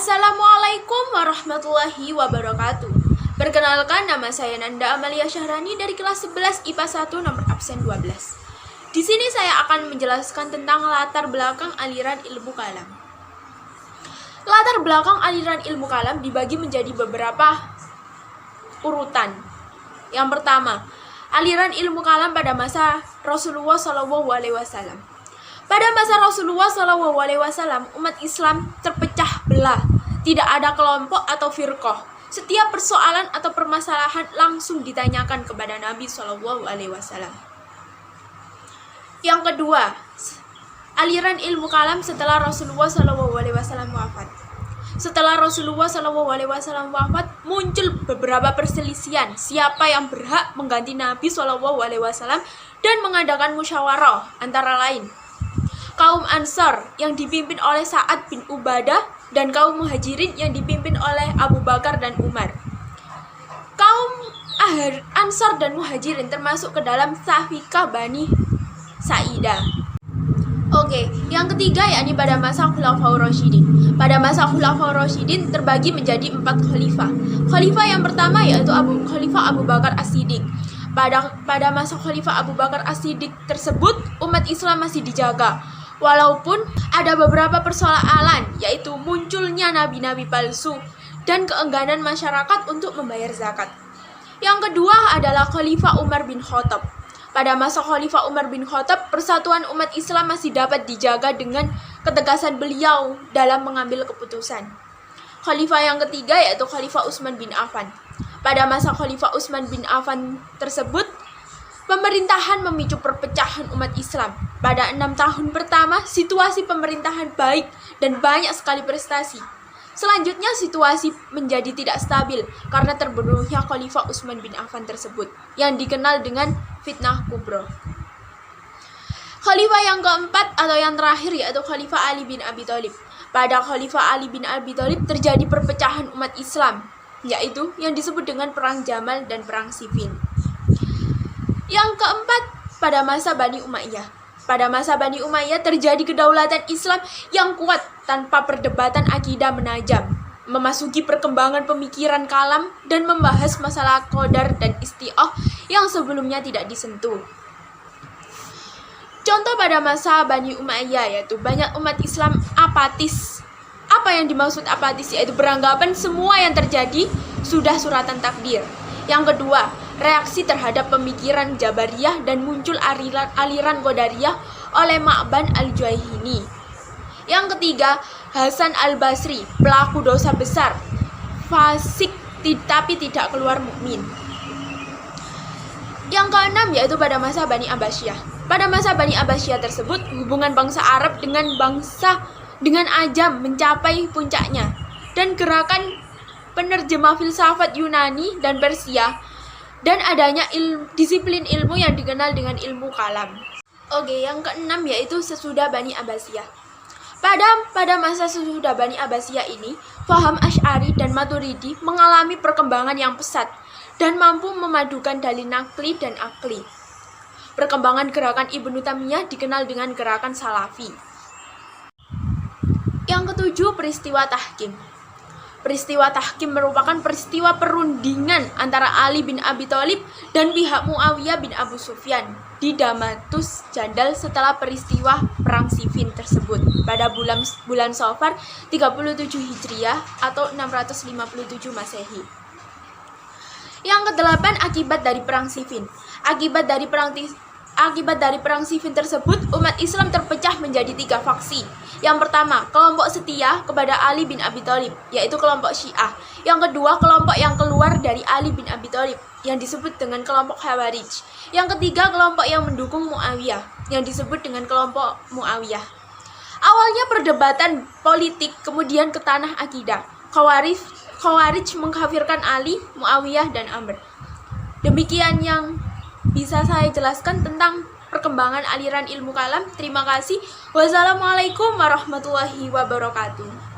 Assalamualaikum warahmatullahi wabarakatuh. Perkenalkan, nama saya Nanda Amalia Syahrani dari kelas 11 IPA 1 nomor absen 12. Di sini saya akan menjelaskan tentang latar belakang aliran ilmu kalam. Latar belakang aliran ilmu kalam dibagi menjadi beberapa urutan. Yang pertama, aliran ilmu kalam pada masa Rasulullah SAW. Pada masa Rasulullah SAW, umat Islam terpecah belah. Tidak ada kelompok atau firqah. Setiap persoalan atau permasalahan langsung ditanyakan kepada Nabi SAW. Yang kedua, aliran ilmu kalam setelah Rasulullah SAW wafat. Setelah Rasulullah SAW wafat, muncul beberapa perselisihan siapa yang berhak mengganti Nabi SAW dan mengadakan musyawarah antara lain kaum Ansar yang dipimpin oleh Sa'ad bin Ubadah dan kaum Muhajirin yang dipimpin oleh Abu Bakar dan Umar. Kaum Ansar dan Muhajirin termasuk ke dalam Safiqah Bani Sa'idah. Oke, yang ketiga yakni pada masa Khulafaur Rasyidin. Pada masa Khulafaur Rasyidin terbagi menjadi 4 khalifah. Khalifah yang pertama yaitu Khalifah Abu Bakar As-Siddiq. Pada masa Khalifah Abu Bakar As-Siddiq tersebut umat Islam masih dijaga. Walaupun ada beberapa persoalan, yaitu munculnya nabi-nabi palsu dan keengganan masyarakat untuk membayar zakat. Yang kedua adalah Khalifah Umar bin Khattab. Pada masa Khalifah Umar bin Khattab, persatuan umat Islam masih dapat dijaga dengan ketegasan beliau dalam mengambil keputusan. Khalifah yang ketiga yaitu Khalifah Utsman bin Affan. Pada masa Khalifah Utsman bin Affan tersebut, pemerintahan memicu perpecahan umat Islam. Pada 6 tahun pertama, situasi pemerintahan baik dan banyak sekali prestasi. Selanjutnya, situasi menjadi tidak stabil karena terbunuhnya Khalifah Utsman bin Affan tersebut, yang dikenal dengan fitnah kubra. Khalifah yang keempat atau yang terakhir yaitu Khalifah Ali bin Abi Thalib. Pada Khalifah Ali bin Abi Thalib terjadi perpecahan umat Islam, yaitu yang disebut dengan Perang Jamal dan Perang Siffin. Yang keempat, pada masa Bani Umayyah. Pada masa Bani Umayyah terjadi kedaulatan Islam yang kuat tanpa perdebatan akidah menajam, memasuki perkembangan pemikiran kalam dan membahas masalah qadar dan isti'ah yang sebelumnya tidak disentuh. Contoh pada masa Bani Umayyah yaitu banyak umat Islam apatis. Apa yang dimaksud apatis? Yaitu beranggapan semua yang terjadi sudah suratan takdir. Yang kedua, reaksi terhadap pemikiran Jabariyah dan muncul aliran Qadariyah oleh Ma'ban al-Juwaini. Yang ketiga, Hasan al-Basri, pelaku dosa besar, fasik tapi tidak keluar mukmin. Yang keenam yaitu pada masa Bani Abbasiyah. Pada masa Bani Abbasiyah tersebut, hubungan bangsa Arab dengan Ajam mencapai puncaknya dan gerakan penerjemah filsafat Yunani dan Persia dan adanya disiplin ilmu yang dikenal dengan ilmu kalam. Oke, yang keenam yaitu sesudah Bani Abbasiyah. Pada masa sesudah Bani Abbasiyah ini, faham Asy'ari dan Maturidi mengalami perkembangan yang pesat dan mampu memadukan dalil nakli dan akli. Perkembangan gerakan Ibnu Taimiyah dikenal dengan gerakan Salafi. Yang ketujuh, peristiwa tahkim. Peristiwa tahkim merupakan peristiwa perundingan antara Ali bin Abi Thalib dan pihak Muawiyah bin Abu Sufyan di Damatus Jandal setelah peristiwa Perang Siffin tersebut pada bulan Safar 37 Hijriah atau 657 Masehi. Yang kedelapan, akibat dari Perang Siffin. Akibat dari Perang Siffin tersebut, umat Islam terpecah menjadi 3 faksi. Yang pertama, kelompok setia kepada Ali bin Abi Thalib, yaitu kelompok Syiah. Yang kedua, kelompok yang keluar dari Ali bin Abi Thalib, yang disebut dengan kelompok Khawarij. Yang ketiga, kelompok yang mendukung Muawiyah, yang disebut dengan kelompok Muawiyah. Awalnya perdebatan politik, kemudian ke tanah akidah. Khawarij mengkafirkan Ali, Muawiyah, dan Amr. Demikian yang bisa saya jelaskan tentang perkembangan aliran ilmu kalam. Terima kasih. Wassalamualaikum warahmatullahi wabarakatuh.